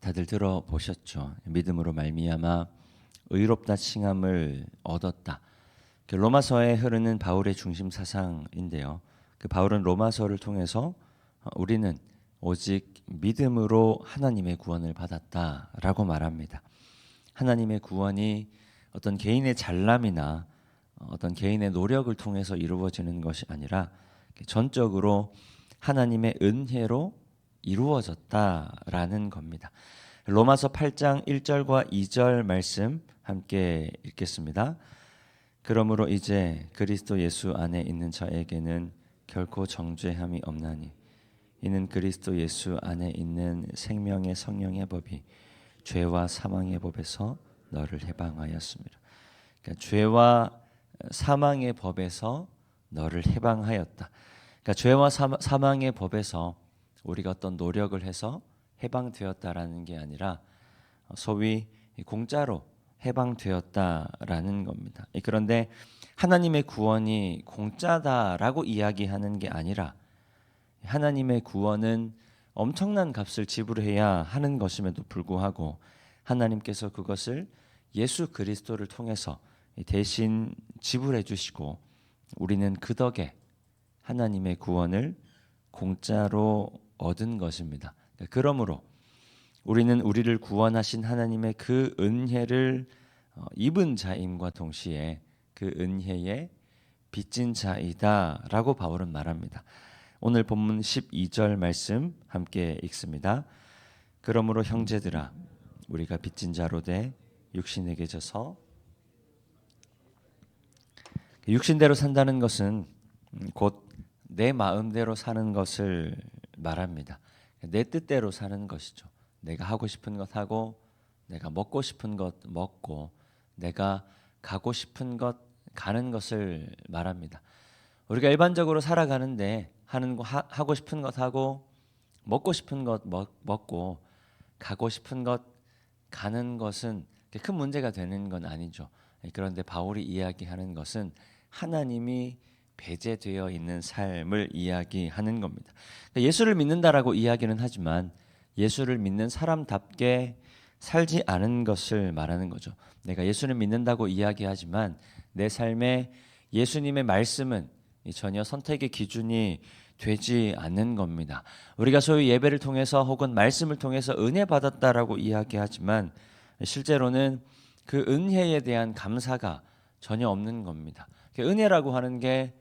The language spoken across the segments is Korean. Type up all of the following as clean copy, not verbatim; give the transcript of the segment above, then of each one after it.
다들 들어보셨죠? 믿음으로 말미암아 의롭다 칭함을 얻었다. 로마서에 흐르는 바울의 중심 사상인데요. 그 바울은 로마서를 통해서 우리는 오직 믿음으로 하나님의 구원을 받았다라고 말합니다. 하나님의 구원이 어떤 개인의 잘남이나 어떤 개인의 노력을 통해서 이루어지는 것이 아니라 전적으로 하나님의 은혜로 이루어졌다라는 겁니다. 로마서 8장 1절과 2절 말씀 함께 읽겠습니다. 그러므로 이제 그리스도 예수 안에 있는 자에게는 결코 정죄함이 없나니 이는 그리스도 예수 안에 있는 생명의 성령의 법이 죄와 사망의 법에서 너를 해방하였습니다. 그러니까 죄와 사망의 법에서 너를 해방하였다. 그러니까 죄와 사망의 법에서 우리가 어떤 노력을 해서 해방되었다라는 게 아니라 소위 공짜로 해방되었다라는 겁니다. 그런데 하나님의 구원이 공짜다라고 이야기하는 게 아니라 하나님의 구원은 엄청난 값을 지불해야 하는 것임에도 불구하고 하나님께서 그것을 예수 그리스도를 통해서 대신 지불해 주시고 우리는 그 덕에 하나님의 구원을 공짜로 얻은 것입니다. 그러므로 우리는 우리를 구원하신 하나님의 그 은혜를 입은 자임과 동시에 그 은혜에 빚진 자이다라고 바울은 말합니다. 오늘 본문 12절 말씀 함께 읽습니다. 그러므로 형제들아 우리가 빚진 자로 돼 육신에게 져서 육신대로 산다는 것은 곧 내 마음대로 사는 것을 말합니다. 내 뜻대로 사는 것이죠. 내가 하고 싶은 것 하고 내가 먹고 싶은 것 먹고 내가 가고 싶은 것 가는 것을 말합니다. 우리가 일반적으로 살아가는데 하고 싶은 것 하고 먹고 싶은 것 먹고 가고 싶은 것 가는 것은 큰 문제가 되는 건 아니죠. 그런데 바울이 이야기하는 것은 하나님이 배제되어 있는 삶을 이야기하는 겁니다. 예수를 믿는다라고 이야기는 하지만 예수를 믿는 사람답게 살지 않은 것을 말하는 거죠. 내가 예수를 믿는다고 이야기하지만 내 삶에 예수님의 말씀은 전혀 선택의 기준이 되지 않는 겁니다. 우리가 소위 예배를 통해서 혹은 말씀을 통해서 은혜 받았다라고 이야기하지만 실제로는 그 은혜에 대한 감사가 전혀 없는 겁니다. 은혜라고 하는 게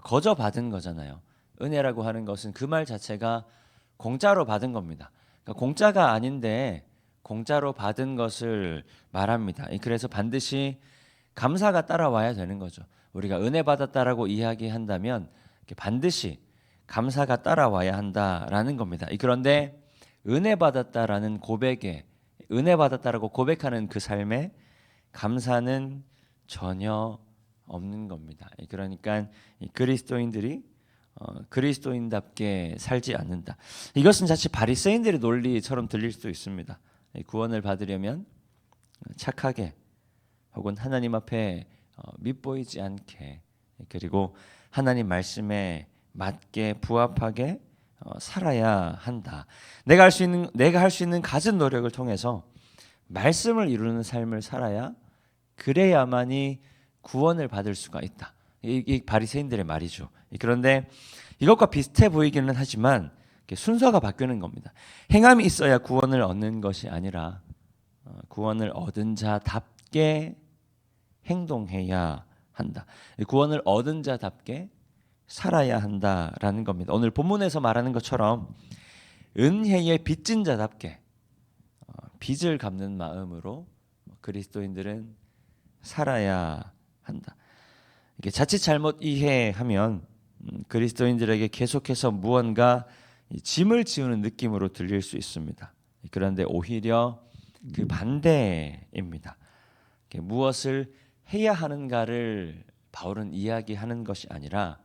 거저 받은 거잖아요. 은혜라고 하는 것은 그 말 자체가 공짜로 받은 겁니다. 그러니까 공짜가 아닌데 공짜로 받은 것을 말합니다. 그래서 반드시 감사가 따라와야 되는 거죠. 우리가 은혜 받았다라고 이야기한다면 반드시 감사가 따라와야 한다라는 겁니다. 그런데 은혜 받았다라는 고백에 은혜 받았다라고 고백하는 그 삶에 감사는 전혀 없는 겁니다. 그러니까 그리스도인들이 그리스도인답게 살지 않는다. 이것은 자칫 바리새인들의 논리처럼 들릴 수도 있습니다. 구원을 받으려면 착하게 혹은 하나님 앞에 밉보이지 않게 그리고 하나님 말씀에 맞게 부합하게 살아야 한다. 내가 할 수 있는 갖은 노력을 통해서 말씀을 이루는 삶을 살아야 그래야만이 구원을 받을 수가 있다. 이 바리새인들의 말이죠. 그런데 이것과 비슷해 보이기는 하지만 순서가 바뀌는 겁니다. 행함이 있어야 구원을 얻는 것이 아니라 구원을 얻은 자답게 행동해야 한다. 구원을 얻은 자답게 살아야 한다라는 겁니다. 오늘 본문에서 말하는 것처럼 은혜에 빚진 자답게 빚을 갚는 마음으로 그리스도인들은 살아야 한다. 이게 자칫 잘못 이해하면 그리스도인들에게 계속해서 무언가 짐을 지우는 느낌으로 들릴 수 있습니다. 그런데 오히려 그 반대입니다. 무엇을 해야 하는가를 바울은 이야기하는 것이 아니라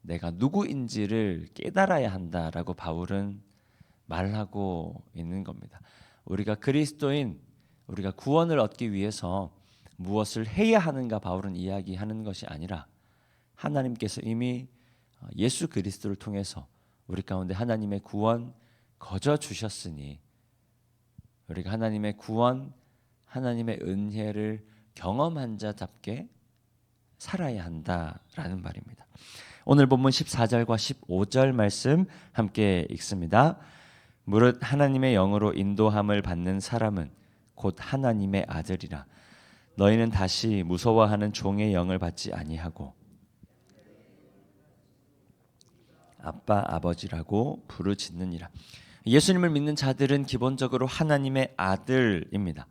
내가 누구인지를 깨달아야 한다라고 바울은 말하고 있는 겁니다. 우리가 그리스도인, 우리가 구원을 얻기 위해서 무엇을 해야 하는가 바울은 이야기하는 것이 아니라 하나님께서 이미 예수 그리스도를 통해서 우리 가운데 하나님의 구원 거저 주셨으니 우리가 하나님의 구원, 하나님의 은혜를 경험한 자답게 살아야 한다라는 말입니다. 오늘 본문 14절과 15절 말씀 함께 읽습니다. 무릇 하나님의 영으로 인도함을 받는 사람은 곧 하나님의 아들이라. 너희는 다시 무서워하는 종의 영을 받지 아니하고 아빠 아버지라고 부르짖느니라. 예수님을 믿는 자들은 기본적으로 하나님의 아들입니다.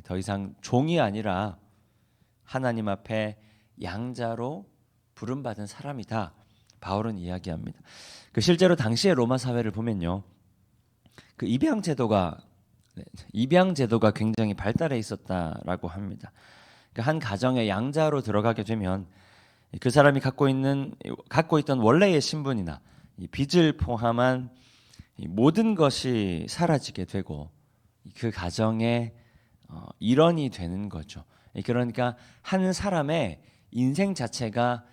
더 이상 종이 아니라 하나님 앞에 양자로 부름받은 사람이다. 바울은 이야기합니다. 실제로 당시의 로마 사회를 보면요, 입양 제도가 굉장히 발달해 있었다라고 합니다. 한 가정에 양자로 들어가게 되면 그 사람이 갖고 있던 원래의 신분이나 빚을 포함한 모든 것이 사라지게 되고 그 가정의 일원이 되는 거죠. 그러니까 한 사람의 인생 자체가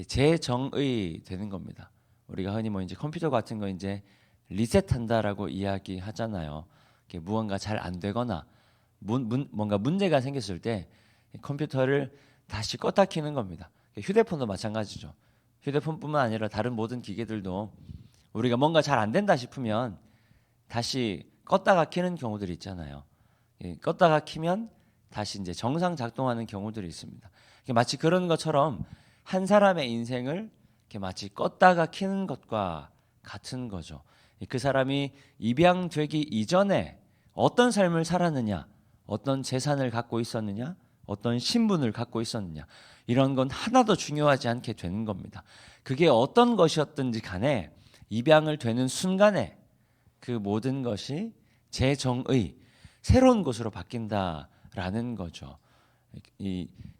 재정의 되는 겁니다. 우리가 흔히 이제 컴퓨터 같은 거 이제 리셋한다라고 이야기하잖아요. 무언가 잘 안 되거나 뭔가 문제가 생겼을 때 컴퓨터를 다시 껐다 켜는 겁니다. 휴대폰도 마찬가지죠. 휴대폰뿐만 아니라 다른 모든 기계들도 우리가 뭔가 잘 안 된다 싶으면 다시 껐다가 켜는 경우들이 있잖아요. 껐다가 켜면 다시 이제 정상 작동하는 경우들이 있습니다. 마치 그런 것처럼 한 사람의 인생을 마치 껐다가 켜는 것과 같은 거죠. 그 사람이 입양되기 이전에 어떤 삶을 살았느냐, 어떤 재산을 갖고 있었느냐, 어떤 신분을 갖고 있었느냐, 이런 건 하나도 중요하지 않게 되는 겁니다. 그게 어떤 것이었든지 간에 입양을 되는 순간에 그 모든 것이 재정의 새로운 것으로 바뀐다라는 거죠.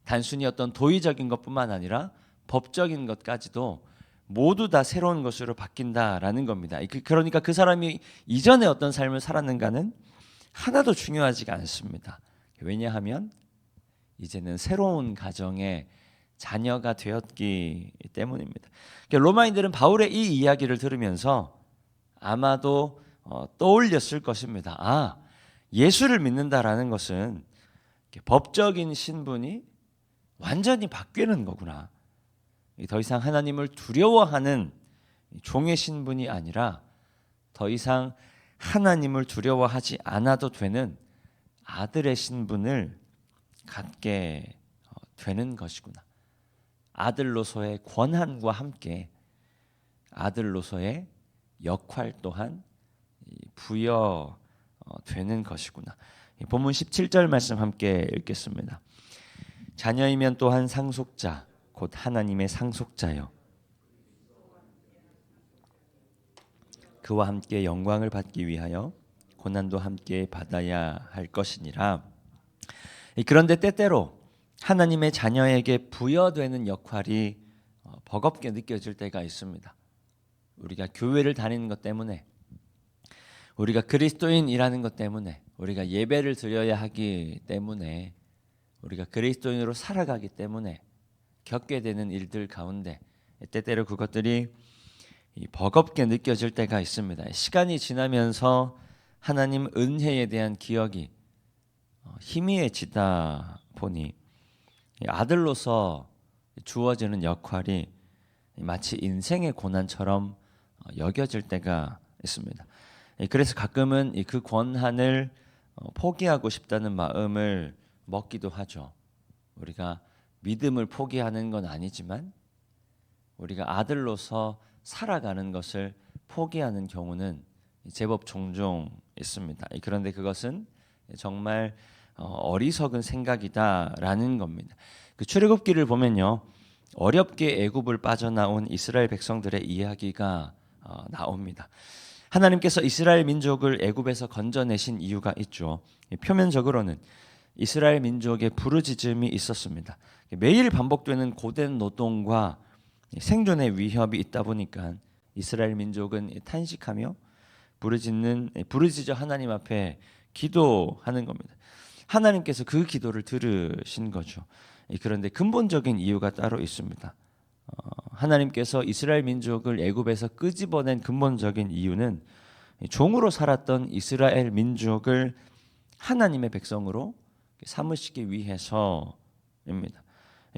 단순히 어떤 도의적인 것뿐만 아니라 법적인 것까지도 모두 다 새로운 것으로 바뀐다라는 겁니다. 그러니까 그 사람이 이전에 어떤 삶을 살았는가는 하나도 중요하지가 않습니다. 왜냐하면 이제는 새로운 가정의 자녀가 되었기 때문입니다. 로마인들은 바울의 이 이야기를 들으면서 아마도 떠올렸을 것입니다. 예수를 믿는다라는 것은 법적인 신분이 완전히 바뀌는 거구나. 더 이상 하나님을 두려워하는 종의 신분이 아니라 더 이상 하나님을 두려워하지 않아도 되는 아들의 신분을 갖게 되는 것이구나. 아들로서의 권한과 함께 아들로서의 역할 또한 부여되는 것이구나. 본문 17절 말씀 함께 읽겠습니다. 자녀이면 또한 상속자 곧 하나님의 상속자여 그와 함께 영광을 받기 위하여 고난도 함께 받아야 할 것이니라. 그런데 때때로 하나님의 자녀에게 부여되는 역할이 버겁게 느껴질 때가 있습니다. 우리가 교회를 다니는 것 때문에, 우리가 그리스도인이라는 것 때문에, 우리가 예배를 드려야 하기 때문에, 우리가 그리스도인으로 살아가기 때문에 겪게 되는 일들 가운데 때때로 그것들이 버겁게 느껴질 때가 있습니다. 시간이 지나면서 하나님 은혜에 대한 기억이 희미해지다 보니 아들로서 주어지는 역할이 마치 인생의 고난처럼 여겨질 때가 있습니다. 그래서 가끔은 그 권한을 포기하고 싶다는 마음을 먹기도 하죠. 우리가 믿음을 포기하는 건 아니지만 우리가 아들로서 살아가는 것을 포기하는 경우는 제법 종종 있습니다. 그런데 그것은 정말 어리석은 생각이다라는 겁니다. 출애굽기를 보면요, 어렵게 애굽을 빠져나온 이스라엘 백성들의 이야기가 나옵니다. 하나님께서 이스라엘 민족을 애굽에서 건져내신 이유가 있죠. 표면적으로는 이스라엘 민족의 부르짖음이 있었습니다. 매일 반복되는 고된 노동과 생존의 위협이 있다 보니까 이스라엘 민족은 탄식하며 부르짖어 하나님 앞에 기도하는 겁니다. 하나님께서 그 기도를 들으신 거죠. 그런데 근본적인 이유가 따로 있습니다. 하나님께서 이스라엘 민족을 애굽에서 끄집어낸 근본적인 이유는 종으로 살았던 이스라엘 민족을 하나님의 백성으로 삼으시기 위해서입니다.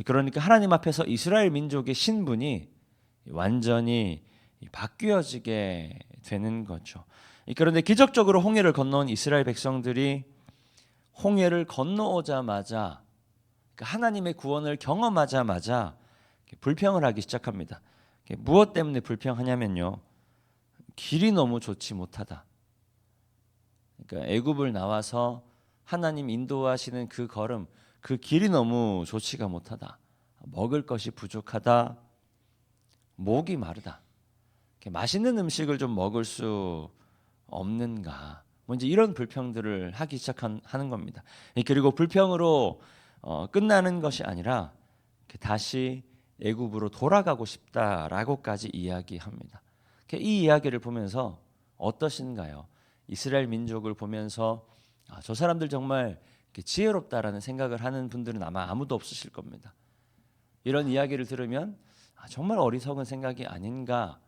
그러니까 하나님 앞에서 이스라엘 민족의 신분이 완전히 바뀌어지게 되는 거죠. 그런데 기적적으로 홍해를 건너온 이스라엘 백성들이 홍해를 건너오자마자 하나님의 구원을 경험하자마자 불평을 하기 시작합니다. 무엇 때문에 불평하냐면요, 길이 너무 좋지 못하다. 그러니까 애굽을 나와서 하나님 인도하시는 그 걸음, 그 길이 너무 좋지가 못하다. 먹을 것이 부족하다. 목이 마르다. 맛있는 음식을 좀 먹을 수 없는가. 이제 이런 불평들을 하기 시작하는 겁니다. 그리고 불평으로 끝나는 것이 아니라 다시 애굽으로 돌아가고 싶다라고까지 이야기합니다. 이 이야기를 보면서 어떠신가요? 이스라엘 민족을 보면서 저 사람들 정말 지혜롭다라는 생각을 하는 분들은 아마 아무도 없으실 겁니다. 이런 이야기를 들으면 정말 어리석은 생각이 아닌가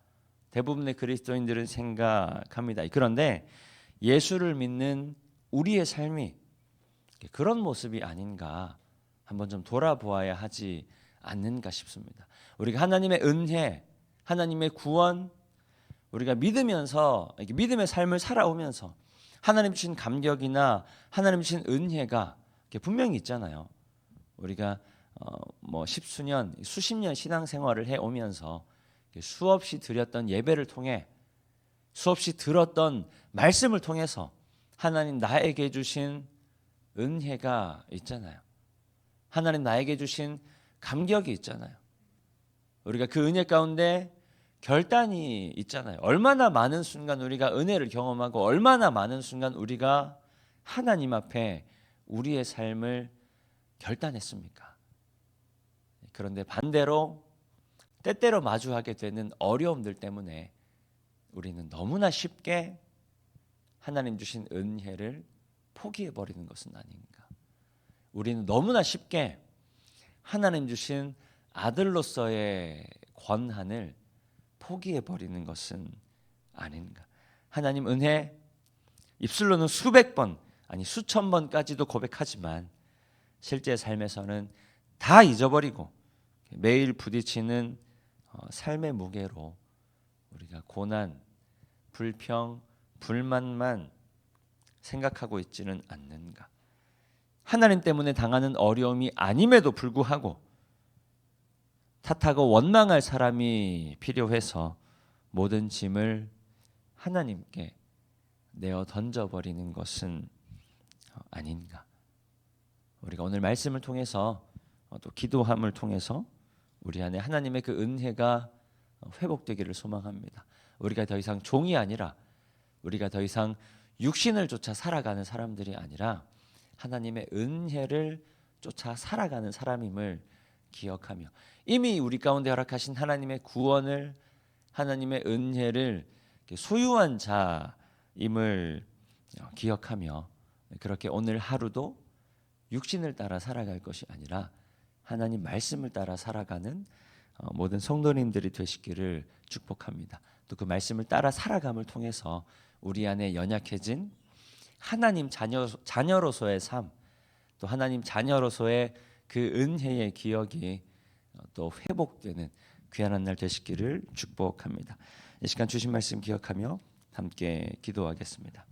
대부분의 그리스도인들은 생각합니다. 그런데 예수를 믿는 우리의 삶이 그런 모습이 아닌가 한번 좀 돌아보아야 하지 않는가 싶습니다. 우리가 하나님의 은혜, 하나님의 구원, 우리가 믿으면서 믿음의 삶을 살아오면서 하나님 주신 감격이나 하나님 주신 은혜가 분명히 있잖아요. 우리가 십수년, 수십 년 신앙생활을 해오면서 수없이 드렸던 예배를 통해 수없이 들었던 말씀을 통해서 하나님 나에게 주신 은혜가 있잖아요. 하나님 나에게 주신 감격이 있잖아요. 우리가 그 은혜 가운데 결단이 있잖아요. 얼마나 많은 순간 우리가 은혜를 경험하고 얼마나 많은 순간 우리가 하나님 앞에 우리의 삶을 결단했습니까? 그런데 반대로 때때로 마주하게 되는 어려움들 때문에 우리는 너무나 쉽게 하나님 주신 은혜를 포기해버리는 것은 아닌가. 우리는 너무나 쉽게 하나님 주신 아들로서의 권한을 포기해버리는 것은 아닌가. 하나님 은혜 입술로는 수백 번 아니 수천 번까지도 고백하지만 실제 삶에서는 다 잊어버리고 매일 부딪히는 삶의 무게로 우리가 고난, 불평, 불만만 생각하고 있지는 않는가. 하나님 때문에 당하는 어려움이 아님에도 불구하고 탓하고 원망할 사람이 필요해서 모든 짐을 하나님께 내어 던져버리는 것은 아닌가. 우리가 오늘 말씀을 통해서 또 기도함을 통해서 우리 안에 하나님의 그 은혜가 회복되기를 소망합니다. 우리가 더 이상 종이 아니라 우리가 더 이상 육신을 쫓아 살아가는 사람들이 아니라 하나님의 은혜를 쫓아 살아가는 사람임을 기억하며 이미 우리 가운데 허락하신 하나님의 구원을 하나님의 은혜를 소유한 자임을 기억하며 그렇게 오늘 하루도 육신을 따라 살아갈 것이 아니라 하나님 말씀을 따라 살아가는 모든 성도님들이 되시기를 축복합니다. 또 그 말씀을 따라 살아감을 통해서 우리 안에 연약해진 하나님 자녀로서의 삶, 또 하나님 자녀로서의 그 은혜의 기억이 또 회복되는 귀한 날 되시기를 축복합니다. 이 시간 주신 말씀 기억하며 함께 기도하겠습니다.